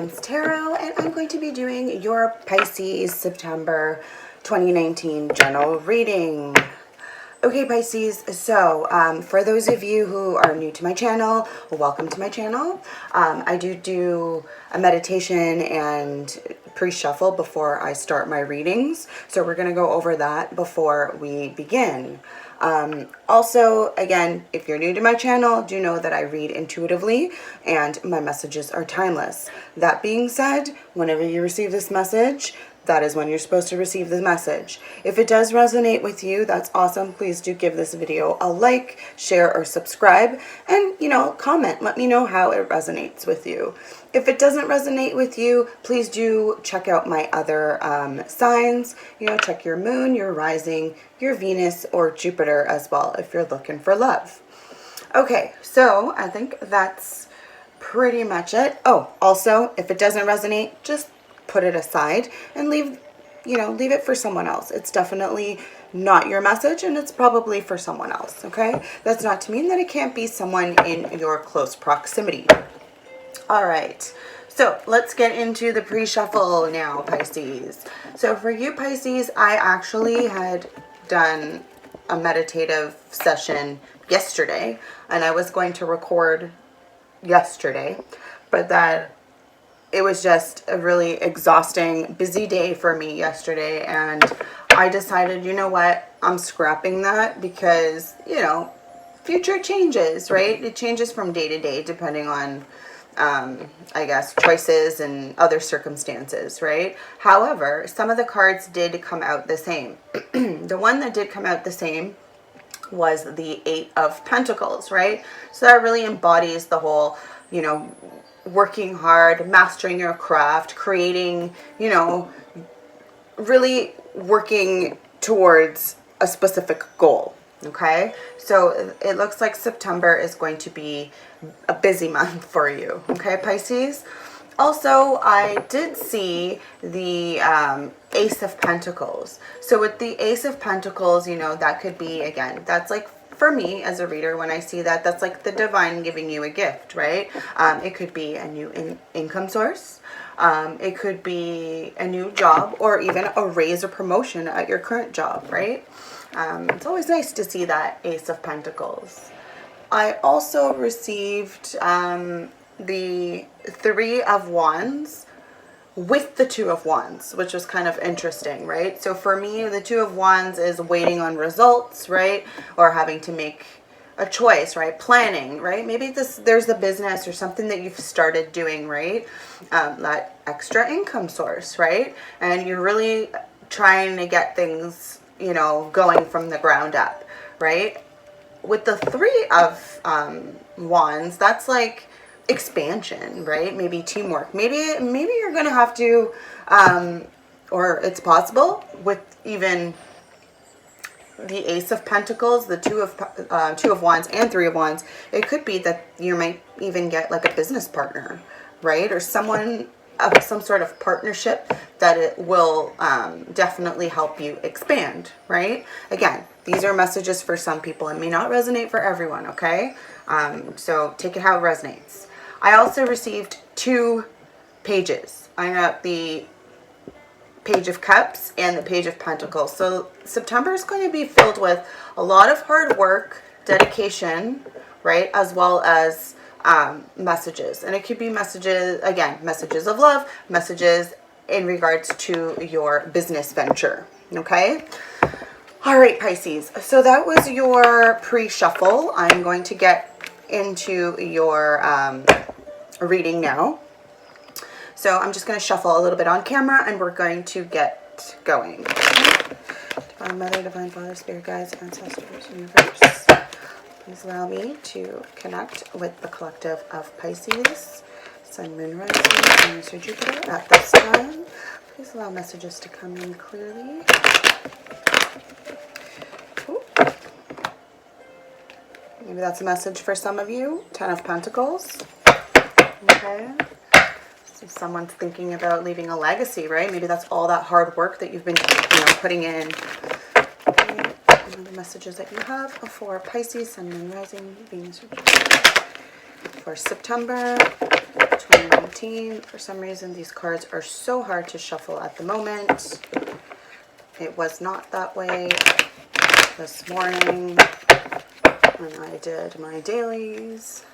Gems Tarot, and I'm going to be doing your Pisces September 2019 general reading. Okay, Pisces, so for those of you who are new to my channel, welcome to my channel. I do a meditation and pre-shuffle before I start my readings, so we're going to go over that before we begin. Also, again, if you're new to my channel, do know that I read intuitively and my messages are timeless. That being said, whenever you receive this message, that is when you're supposed to receive the message. If it does resonate with you, that's awesome. Please do give this video a like, share, or subscribe, and, comment. Let me know how it resonates with you. If it doesn't resonate with you, please do check out my other signs. Check your moon, your rising, your Venus, or Jupiter as well if you're looking for love. Okay, so I think that's pretty much it. Oh, also, if it doesn't resonate, just put it aside and leave it for someone else. It's definitely not your message, and it's probably for someone else, okay? That's not to mean that it can't be someone in your close proximity. All right, so let's get into the pre-shuffle now, Pisces. So for you, Pisces, I actually had done a meditative session yesterday, and I was going to record yesterday, but that it was just a really exhausting, busy day for me yesterday, and I decided, you know what, I'm scrapping that because, future changes, right? It changes from day to day depending on, I guess, choices and other circumstances, right? However, some of the cards did come out the same. The one that did come out the same was the Eight of Pentacles, right? So that really embodies the whole, working hard, mastering your craft, creating, really working towards a specific goal. Okay, so it looks like September is going to be a busy month for you. Okay, Pisces. Also, I did see the Ace of Pentacles. So with the Ace of Pentacles, that could be, again, that's like, for me as a reader, when I see that, that's like the divine giving you a gift, right? It could be a new income source. It could be a new job, or even a raise or promotion at your current job, right? It's always nice to see that Ace of Pentacles. I also received the Three of Wands with the Two of Wands, which was kind of interesting, right? So for me, the Two of Wands is waiting on results, right? Or having to make a choice, right? Planning, right? Maybe there's a business or something that you've started doing, right? That extra income source, right? And you're really trying to get things, going from the ground up, right? With the Three of Wands, that's like expansion, right? Maybe teamwork. Maybe you're gonna have to, or it's possible with even the Ace of Pentacles, the Two of Wands, and Three of Wands. It could be that you might even get like a business partner, right? Or someone of some sort of partnership that it will definitely help you expand, right? Again, these are messages for some people. It may not resonate for everyone, okay? So take it how it resonates. I also received 2 pages. I got the Page of Cups and the Page of Pentacles. So September is going to be filled with a lot of hard work, dedication, right? As well as messages. And it could be messages, again, messages of love, messages in regards to your business venture. Okay? All right, Pisces. So that was your pre-shuffle. I'm going to get into your reading now. So I'm just going to shuffle a little bit on camera, and we're going to get going. Divine Mother, Divine Father, Spirit Guides, Ancestors, Universe, please allow me to connect with the collective of Pisces, Sun, Moon, Rising, Venus, or Jupiter at this time. Please allow messages to come in clearly. Ooh. Maybe that's a message for some of you. 10 of Pentacles. Okay. So someone's thinking about leaving a legacy, right? Maybe that's all that hard work that you've been, putting in. Okay. And the messages that you have for Pisces, Sun, Moon, Rising, Venus, or Jupiter for September 2019. For some reason, these cards are so hard to shuffle at the moment. It was not that way this morning when I did my dailies.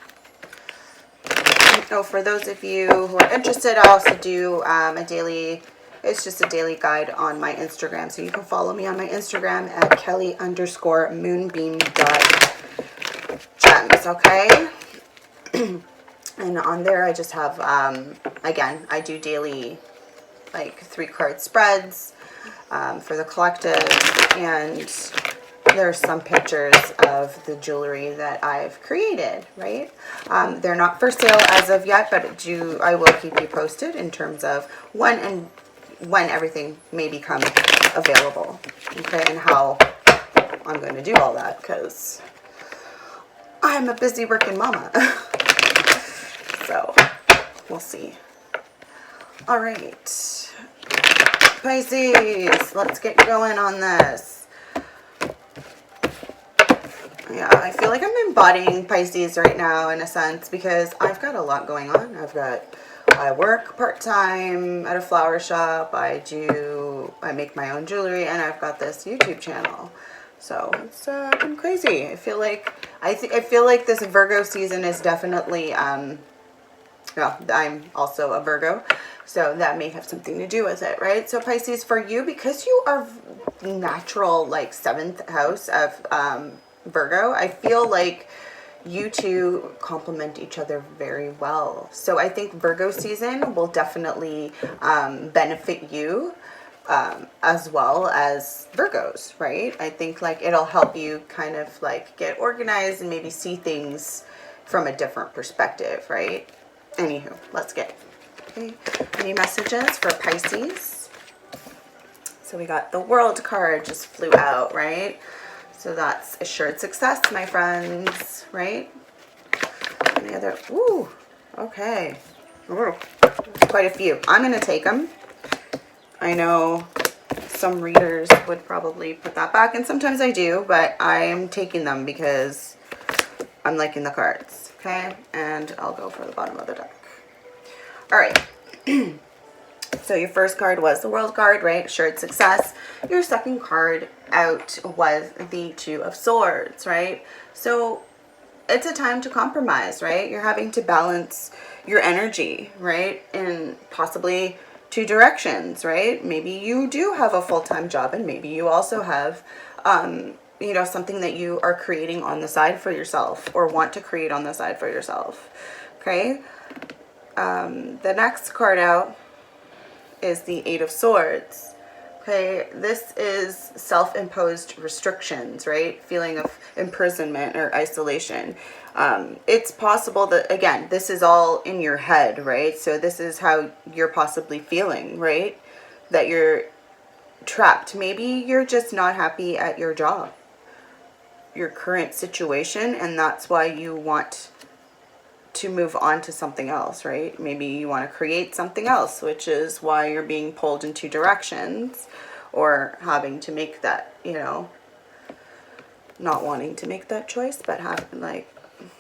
Oh, for those of you who are interested, I also do a daily, it's just a daily guide on my Instagram. So you can follow me on my Instagram at kelly_moonbeam.gems, okay? And on there, I just have, again, I do daily, like 3-card spreads for the collective, and there's some pictures of the jewelry that I've created, right? They're not for sale as of yet, but I will keep you posted in terms of when everything may become available, okay, and how I'm going to do all that, because I'm a busy working mama. So we'll see. All right, Pisces, let's get going on this. Yeah, I feel like I'm embodying Pisces right now in a sense, because I've got a lot going on. I work part-time at a flower shop. I make my own jewelry, and I've got this YouTube channel. So it's been crazy. I feel like this Virgo season is definitely well, I'm also a Virgo, so that may have something to do with it, right? So Pisces, for you, because you are natural, like 7th house of Virgo, I feel like you two complement each other very well. So I think Virgo season will definitely benefit you as well as Virgos, right? I think like it'll help you kind of like get organized and maybe see things from a different perspective, right? Anywho, let's get any messages for Pisces. So we got the World card just flew out, right? So that's assured success, my friends, right? Any other? Ooh, okay. Ooh, quite a few. I'm going to take them. I know some readers would probably put that back, and sometimes I do, but I am taking them because I'm liking the cards. Okay, and I'll go for the bottom of the deck. All right. So your first card was the World card, right? Assured success. Your second card out was the Two of Swords, right? So it's a time to compromise, right? You're having to balance your energy, right? In possibly 2 directions, right? Maybe you do have a full-time job, and maybe you also have you know, something that you are creating on the side for yourself, or want to create on the side for yourself. Okay. The next card out is the Eight of Swords. Okay. This is self-imposed restrictions, right? Feeling of imprisonment or isolation. It's possible that, again, this is all in your head, right? So this is how you're possibly feeling, right? That you're trapped. Maybe you're just not happy at your job, your current situation, and that's why you want to move on to something else, right? Maybe you want to create something else, which is why you're being pulled in 2 directions, or having to make that, you know, not wanting to make that choice, but having, like,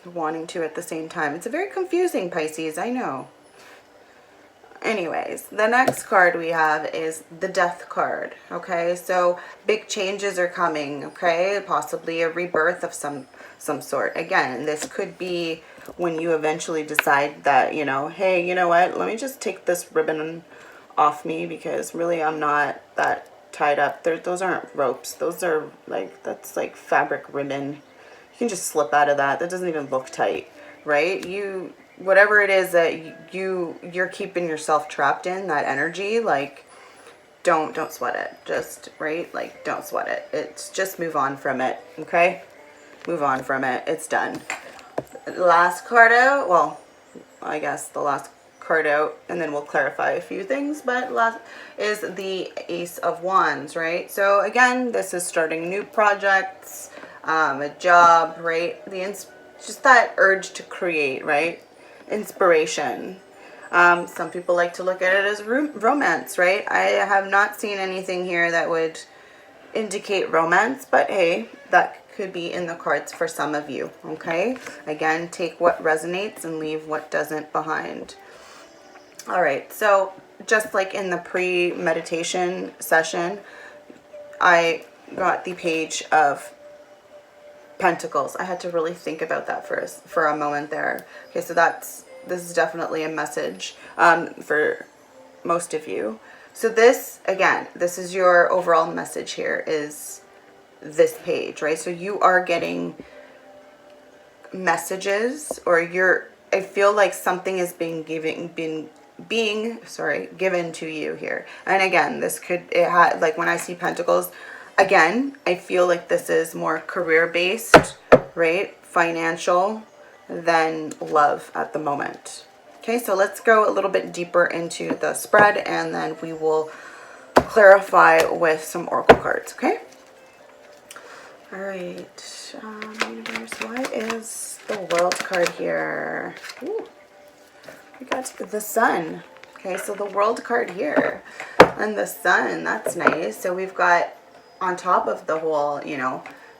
wanting to at the same time. It's a very confusing, Pisces, I know. Anyways, the next card we have is the Death card, okay? So big changes are coming, okay? Possibly a rebirth of some sort. Again, this could be when you eventually decide that, you know, hey, you know what? Let me just take this ribbon off me, because really I'm not that tied up. Those aren't ropes. Those are like, that's like fabric ribbon. You can just slip out of that. That doesn't even look tight, right? Whatever it is that you're keeping yourself trapped in, that energy, like, don't sweat it. Just, right? Like, don't sweat it. It's just move on from it, okay? Move on from it. It's done. Last card out, well, I guess the last card out, and then we'll clarify a few things, but last is the Ace of Wands, right? So again, this is starting new projects, a job, right? Just that urge to create, right? Inspiration. Some people like to look at it as romance, right? I have not seen anything here that would indicate romance, but hey, that could be in the cards for some of you, okay? Again, take what resonates and leave what doesn't behind. All right, so just like in the pre-meditation session, I got the Page of Pentacles. I had to really think about that for a moment there. Okay, so this is definitely a message for most of you. So this, again, this is your overall message here, is this page, right? So you are getting messages, or I feel like something is being given to you here. And again, like when I see Pentacles, again, I feel like this is more career based, right? Financial than love at the moment. Okay, so let's go a little bit deeper into the spread, and then we will clarify with some oracle cards, okay? All right, universe, why is the World card here? Ooh, we got the Sun. Okay, so the World card here and the Sun, that's nice. So we've got, on top of the whole,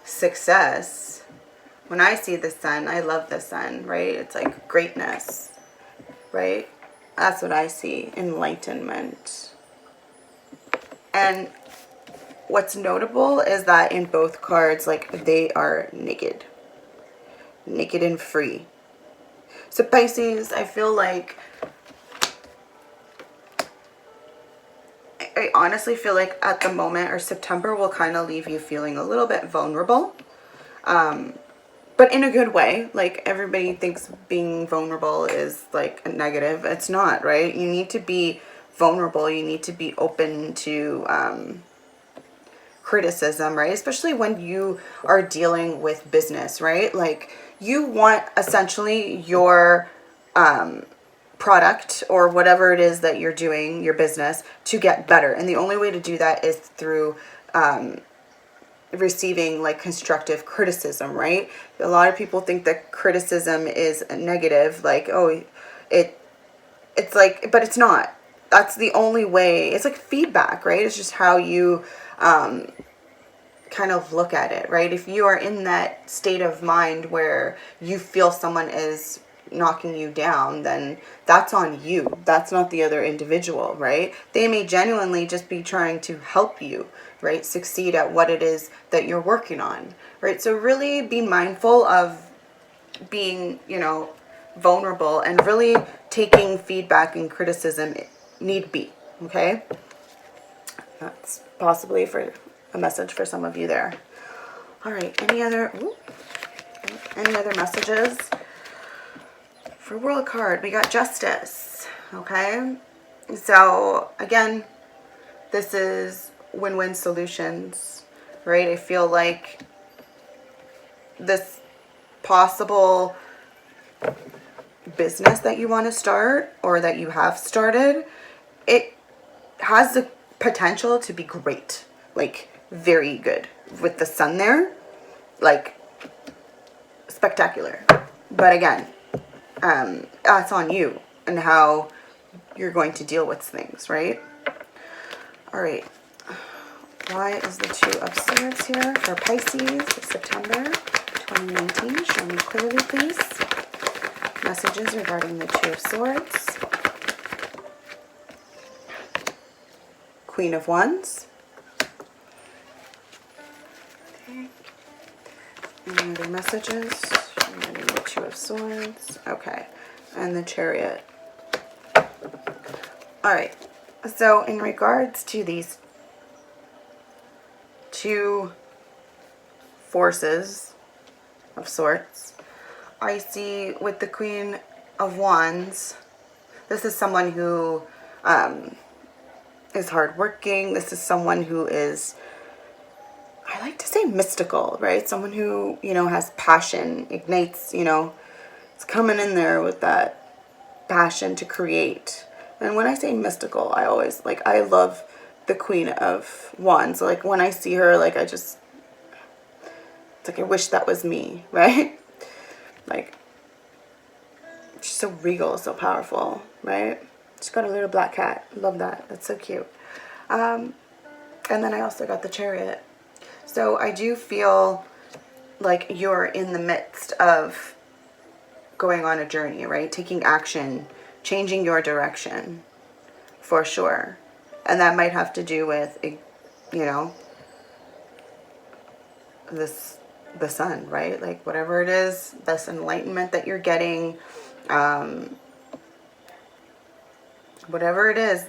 success, when I see the Sun, I love the Sun, right? It's like greatness, right? That's what I see, enlightenment. And what's notable is that in both cards, like, they are naked and free. So Pisces, I feel like, I honestly feel like at the moment, or September will kind of leave you feeling a little bit vulnerable, but in a good way. Like, everybody thinks being vulnerable is like a negative. It's not, right? You need to be vulnerable. You need to be open to criticism, right? Especially when you are dealing with business, right? Like, you want essentially your product or whatever it is that you're doing, your business, to get better. And the only way to do that is through receiving like constructive criticism, right? A lot of people think that criticism is negative, like, oh, it's like, but it's not. That's the only way. It's like feedback, right? It's just how you kind of look at it, right? If you are in that state of mind where you feel someone is knocking you down, then that's on you. That's not the other individual, right? They may genuinely just be trying to help you, right, succeed at what it is that you're working on, right? So really be mindful of being, vulnerable, and really taking feedback and criticism need be, okay? That's possibly for a message for some of you there. All right, any other messages for World card? We got Justice, okay? So again, this is win-win solutions, right? I feel like this possible business that you want to start, or that you have started, it has the potential to be great, like very good, with the Sun there, like spectacular. But again, that's on you and how you're going to deal with things, right? All right, why is the Two of Swords here for Pisces, September 2019? Show me clearly, please. Messages regarding the Two of Swords. Queen of Wands. Okay. Any other messages regarding the Two of Swords? Okay. And the Chariot. Alright. So in regards to these two forces of sorts, I see with the Queen of Wands, this is someone who is hardworking. This is someone who is, I like to say, mystical, right? Someone who, has passion, ignites, it's coming in there with that passion to create. And when I say mystical, I always, I love the Queen of Wands. Like, when I see her, it's like, I wish that was me, right? Like, she's so regal, so powerful, right? She's got a little black cat. Love that. That's so cute. And then I also got the Chariot. So I do feel like you're in the midst of going on a journey, right? Taking action changing your direction for sure. And that might have to do with, you know, the sun, right? Like whatever it is, this enlightenment that you're getting, whatever it is,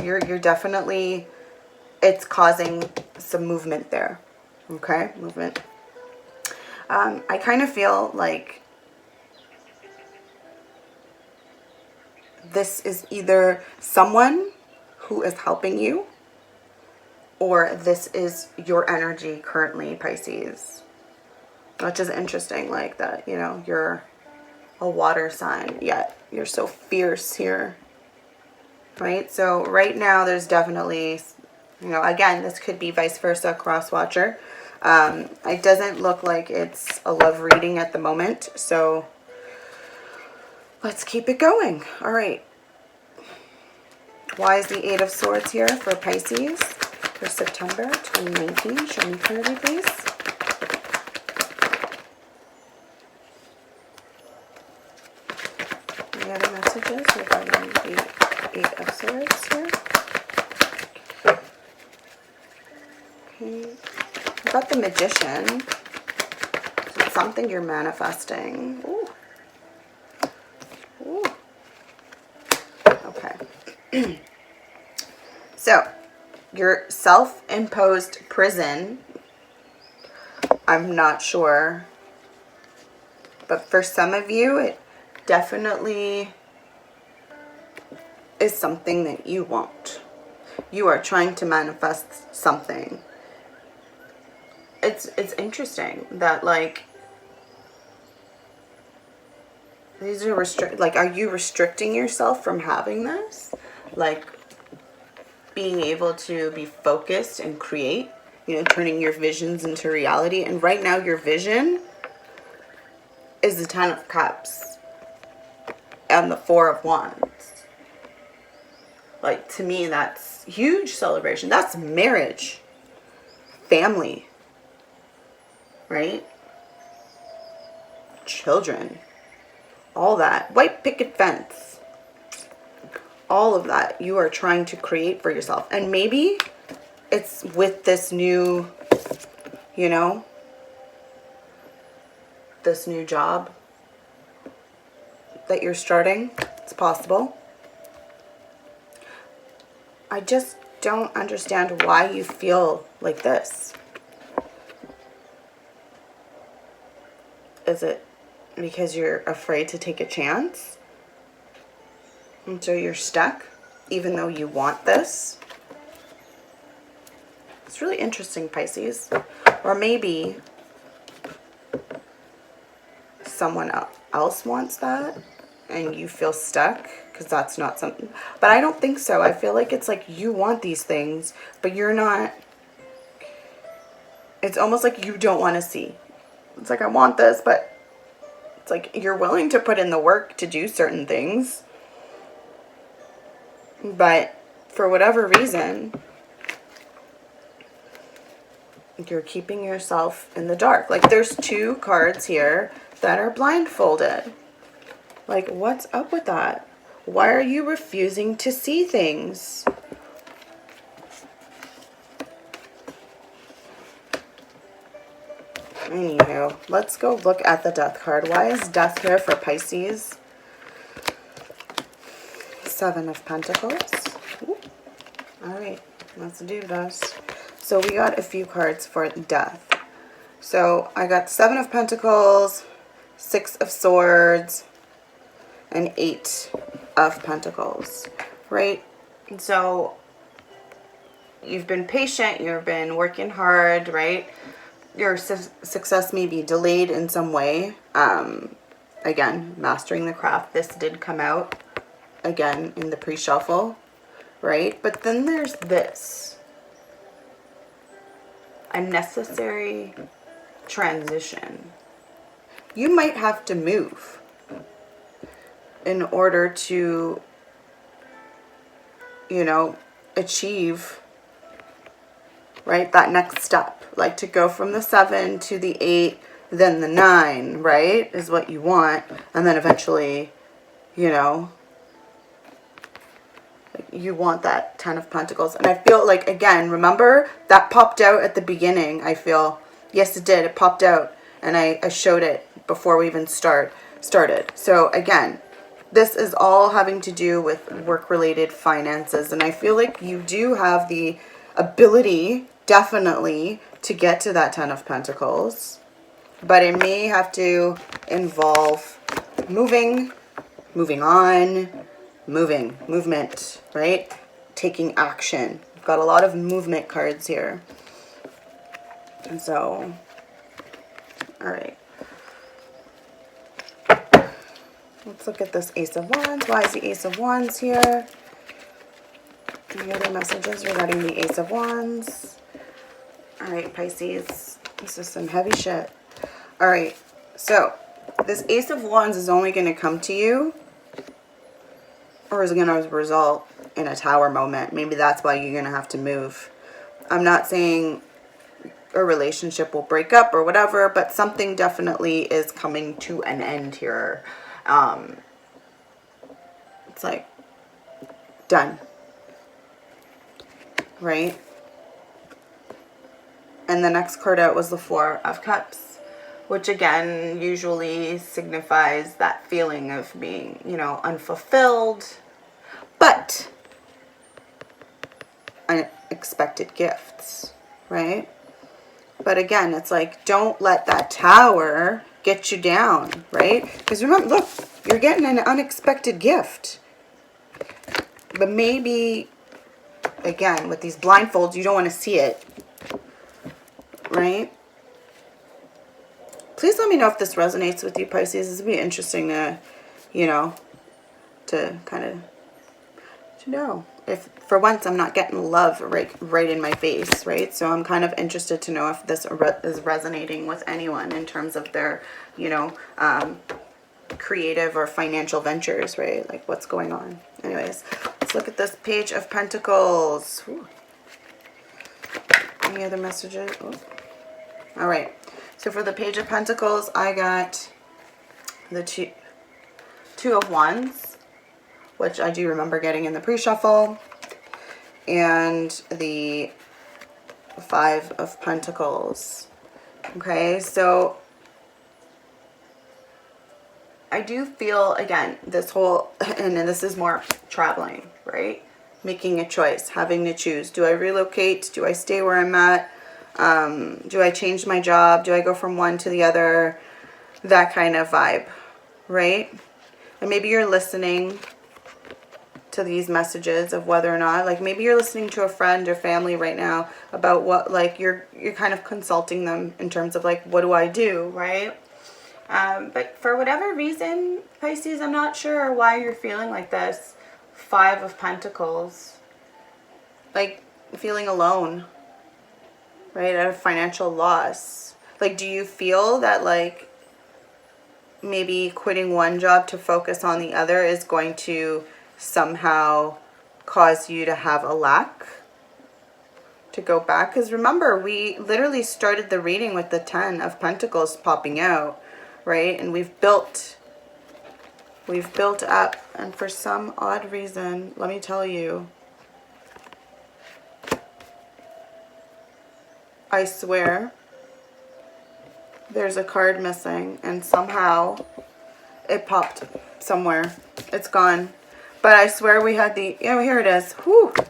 you're definitely, it's causing some movement there. Okay, movement. I kind of feel like this is either someone who is helping you, or this is your energy currently, Pisces. Which is interesting, like that, you know, you're a water sign, yet you're so fierce here. Right? So right now there's definitely, you know, again, this could be vice versa, cross watcher. It doesn't look like it's a love reading at the moment, so let's keep it going. All right. Why is the Eight of Swords here for Pisces for September 2019? Show me clarity, please. Any other messages regarding the Eight of Swords here? Okay. What about the Magician? So it's something you're manifesting. Ooh. Ooh. Okay. So, your self-imposed prison, I'm not sure, but for some of you, it definitely is something that you want. You are trying to manifest something. It's interesting that, like, these are are you restricting yourself from having this? Like, being able to be focused and create, you know, turning your visions into reality. And right now your vision is the Ten of Cups and the Four of Wands. Like, to me, that's huge celebration. That's marriage, family, right? Children, all that. White picket fence. All of that you are trying to create for yourself. And maybe it's with this new, you know, this new job that you're starting. It's possible. I just don't understand why you feel like this. Is it because you're afraid to take a chance? And so you're stuck, even though you want this? It's really interesting, Pisces. Or maybe someone else wants that, and you feel stuck, because that's not something. But I don't think so. I feel like it's like you want these things, but you're not. It's almost like you don't want to see. It's like, I want this, but it's like you're willing to put in the work to do certain things. But for whatever reason, you're keeping yourself in the dark. Like, there's two cards here that are blindfolded. Like, what's up with that? Why are you refusing to see things? Anywho, let's go look at the Death card. Why is Death here for Pisces? Seven of Pentacles. Ooh. All right, let's do this. So we got a few cards for Death. So I got Seven of Pentacles, Six of Swords, and Eight of Pentacles, right? And so you've been patient, you've been working hard, right? Your success may be delayed in some way. Again, mastering the craft. This did come out again in the pre-shuffle, right? But then there's this. A necessary transition. You might have to move in order to, you know, achieve, right, that next step. Like to go from the 7 to the 8, then the 9, right, is what you want. And then eventually, you know, you want that 10 of Pentacles. And I feel like, again, remember that popped out at the beginning. I feel, yes, it did. It popped out, and I showed it before we even started. So again, this is all having to do with work-related finances. And I feel like you do have the ability, definitely, to get to that 10 of Pentacles. But it may have to involve moving on, movement, right? Taking action. We've got a lot of movement cards here. And so, all right. Let's look at this Ace of Wands. Why is the Ace of Wands here? Any other messages regarding the Ace of Wands? All right, Pisces. This is some heavy shit. All right. So, this Ace of Wands is only going to come to you, or is going to result in a Tower moment. Maybe that's why you're going to have to move. I'm not saying a relationship will break up or whatever, but something definitely is coming to an end here. It's like done, right? And the next card out was the Four of Cups, which again usually signifies that feeling of being, you know, unfulfilled, but unexpected gifts, right? But again, it's like, don't let that Tower get you down, right? Because remember, look, you're getting an unexpected gift. But maybe, again, with these blindfolds, you don't want to see it, right? Please let me know if this resonates with you, Pisces. This would be interesting to, you know, to kind of, to know. If, for once, I'm not getting love right in my face, right? So I'm kind of interested to know if this is resonating with anyone in terms of their, you know, creative or financial ventures, right? Like, what's going on? Anyways, let's look at this Page of Pentacles. Ooh. Any other messages? Ooh. All right. So for the Page of Pentacles, I got the Two of Wands, which I do remember getting in the pre-shuffle, and the Five of Pentacles. Okay, so I do feel, again, this whole, and this is more traveling, right? Making a choice, having to choose. Do I relocate? Do I stay where I'm at? Do I change my job? Do I go from one to the other? That kind of vibe, right? And maybe you're listening to these messages of whether or not, like, maybe you're listening to a friend or family right now about what, like, you're kind of consulting them in terms of, like, what do I do, right? But for whatever reason, Pisces, I'm not sure why you're feeling like this. Five of Pentacles. Like, feeling alone, right? At a financial loss. Like, do you feel that, like, maybe quitting one job to focus on the other is going to somehow cause you to have a lack to go back? Because remember, we literally started the reading with the 10 of Pentacles popping out, right? And we've built up, and for some odd reason, let me tell you, I swear there's a card missing, and somehow it popped somewhere. It's gone. But I swear we had the, oh, here it is. Whew. I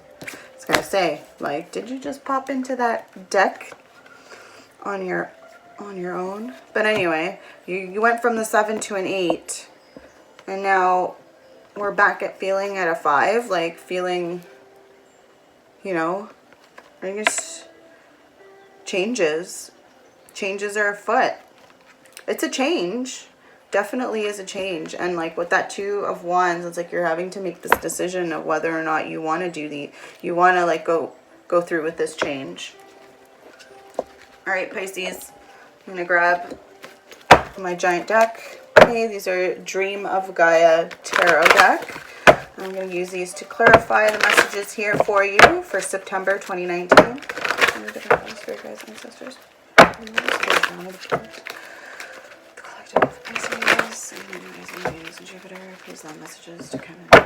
was gonna say, like, did you just pop into that deck on your own? But anyway, you went from the 7 to an 8, and now we're back at feeling at a 5, like feeling, you know, I guess changes are afoot. It's a change. Definitely is a change. And like with that 2 of Wands, it's like you're having to make this decision of whether or not you want to do you want to like go through with this change. All right, Pisces, I'm going to grab my giant deck. Okay, these are Dream of Gaia Tarot deck. I'm going to use these to clarify the messages here for you for September 2019. Spirit guides, ancestors. The collective of Pisces and Venus and Jupiter. Please allow messages to come in.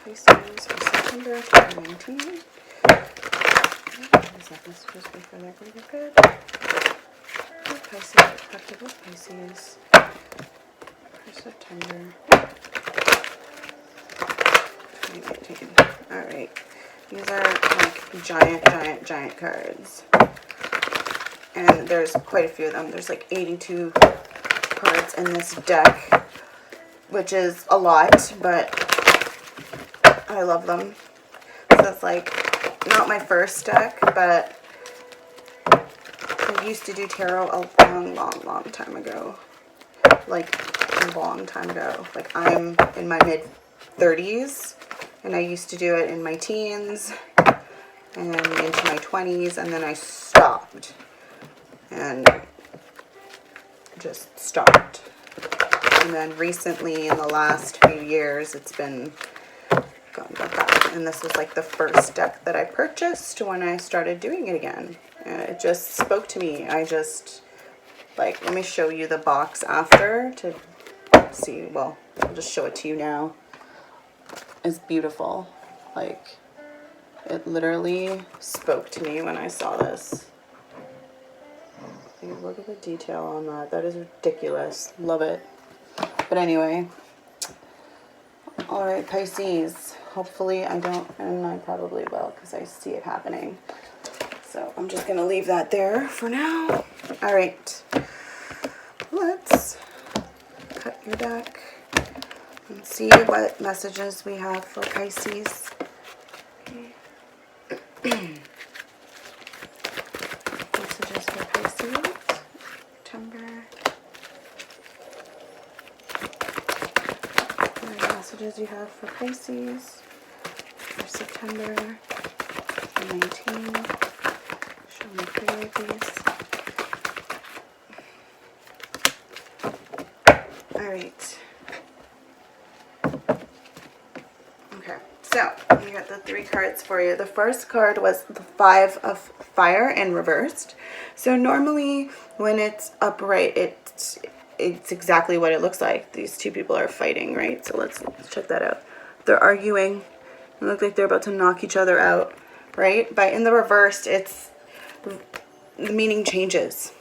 Pisces for September 2019. Is that this supposed to be for their greater good? Pisces, collective with Pisces for September 2019. Alright. These are like giant cards. And there's quite a few of them. There's like 82 cards in this deck, which is a lot, but I love them. So it's like not my first deck, but I used to do tarot a long time ago. Like a long time ago. Like I'm in my mid-30s, and I used to do it in my teens and into my 20s, and then I stopped. And just stopped. And then recently, in the last few years, it's been going back. And this was like the first deck that I purchased when I started doing it again. And it just spoke to me. I just, like, let me show you the box after to see. Well, I'll just show it to you now. It's beautiful. Like, it literally spoke to me when I saw this. Look at the detail on that. That is ridiculous. Love it. But anyway. Alright, Pisces. Hopefully I don't, and I probably will because I see it happening. So I'm just going to leave that there for now. Alright. Let's cut your deck and see what messages we have for Pisces. Okay. Messages for Pisces. September. What messages you have for Pisces for September 2019. Show me clearly, please. Alright. Okay, so we got the 3 cards for you. The first card was the 5 of Fire and reversed. So normally when it's upright, it's exactly what it looks like. These two people are fighting, right? So let's check that out. They're arguing. It looks like they're about to knock each other out, right? But in the reversed, it's the meaning changes.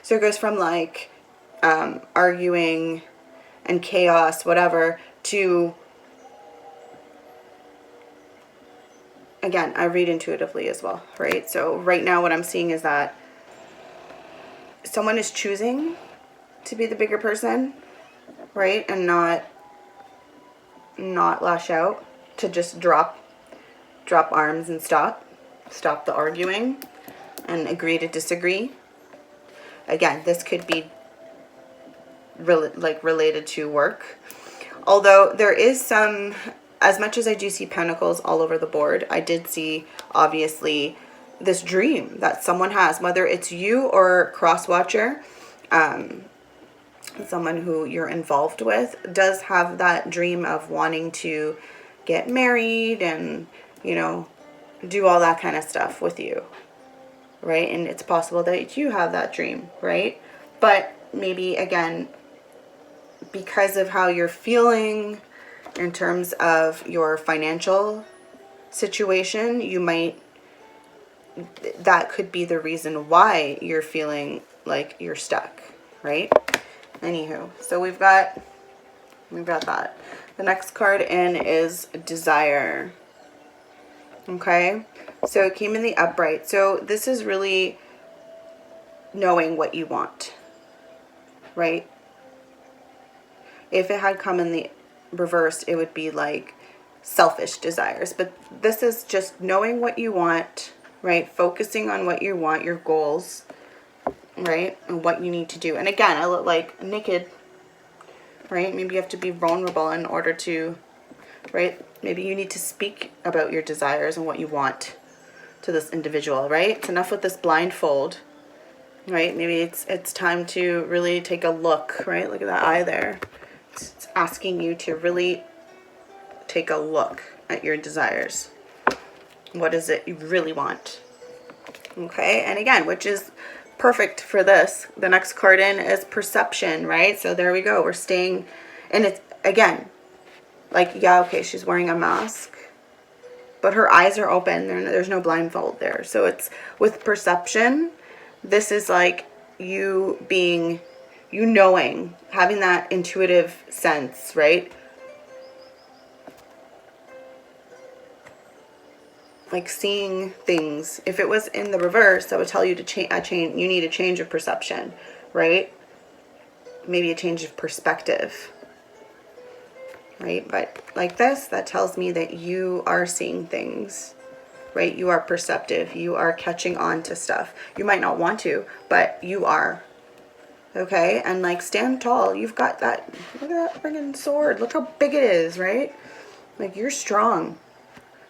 So it goes from like arguing and chaos, whatever, to, again, I read intuitively as well, right? So right now what I'm seeing is that someone is choosing to be the bigger person, right? And not lash out, to just drop arms and stop the arguing and agree to disagree. Again, this could be related to work. Although there is some, as much as I do see pentacles all over the board, I did see, obviously, this dream that someone has, whether it's you or cross-watcher, someone who you're involved with, does have that dream of wanting to get married and, you know, do all that kind of stuff with you, right? And it's possible that you have that dream, right? But maybe, again, because of how you're feeling in terms of your financial situation, you might, that could be the reason why you're feeling like you're stuck, right? Anywho, so we've got that. The next card in is Desire. Okay, so it came in the upright. So this is really knowing what you want, right? If it had come in the reversed, it would be like selfish desires. But this is just knowing what you want, right? Focusing on what you want, your goals, right? And what you need to do. And again, I look like naked, right? Maybe you have to be vulnerable in order to, right? Maybe you need to speak about your desires and what you want to this individual, right? It's enough with this blindfold, right? Maybe it's time to really take a look, right? Look at that eye there. It's asking you to really take a look at your desires. What is it you really want? Okay, and again, which is perfect for this. The next card in is Perception, right? So there we go. We're staying, and it's again, like, yeah, okay, she's wearing a mask, but her eyes are open. There's no blindfold there. So it's with perception. This is like you being, you knowing, having that intuitive sense, right? Like seeing things. If it was in the reverse, that would tell you to you need a change of perception, right? Maybe a change of perspective, right? But like this, that tells me that you are seeing things, right? You are perceptive. You are catching on to stuff. You might not want to, but you are. Okay? And like, stand tall. You've got that, look at that friggin' sword. Look how big it is, right? Like, you're strong.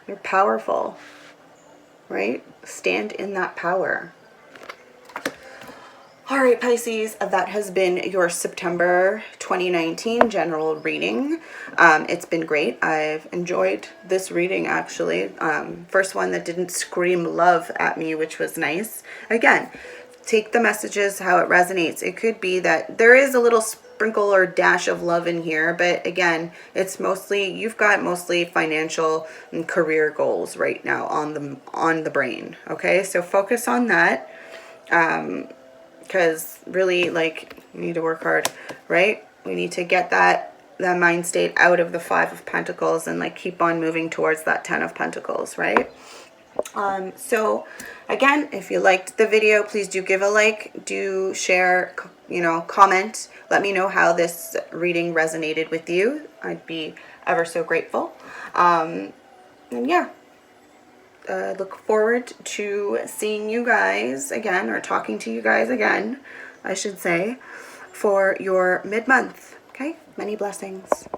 You're powerful, right? Stand in that power. All right, Pisces, that has been your September 2019 general reading. It's been great. I've enjoyed this reading, actually. First one that didn't scream love at me, which was nice. Again, take the messages how it resonates. It could be that there is a little sprinkle or dash of love in here, but again, it's mostly, you've got mostly financial and career goals right now on the brain. Okay, so focus on that, because really, like, you need to work hard, right? We need to get that mind state out of the 5 of Pentacles and like keep on moving towards that 10 of Pentacles, right? So again, if you liked the video, please do give a like, do share, you know, comment. Let me know how this reading resonated with you. I'd be ever so grateful. And yeah, look forward to seeing you guys again, or talking to you guys again, I should say, for your mid-month. Okay, many blessings.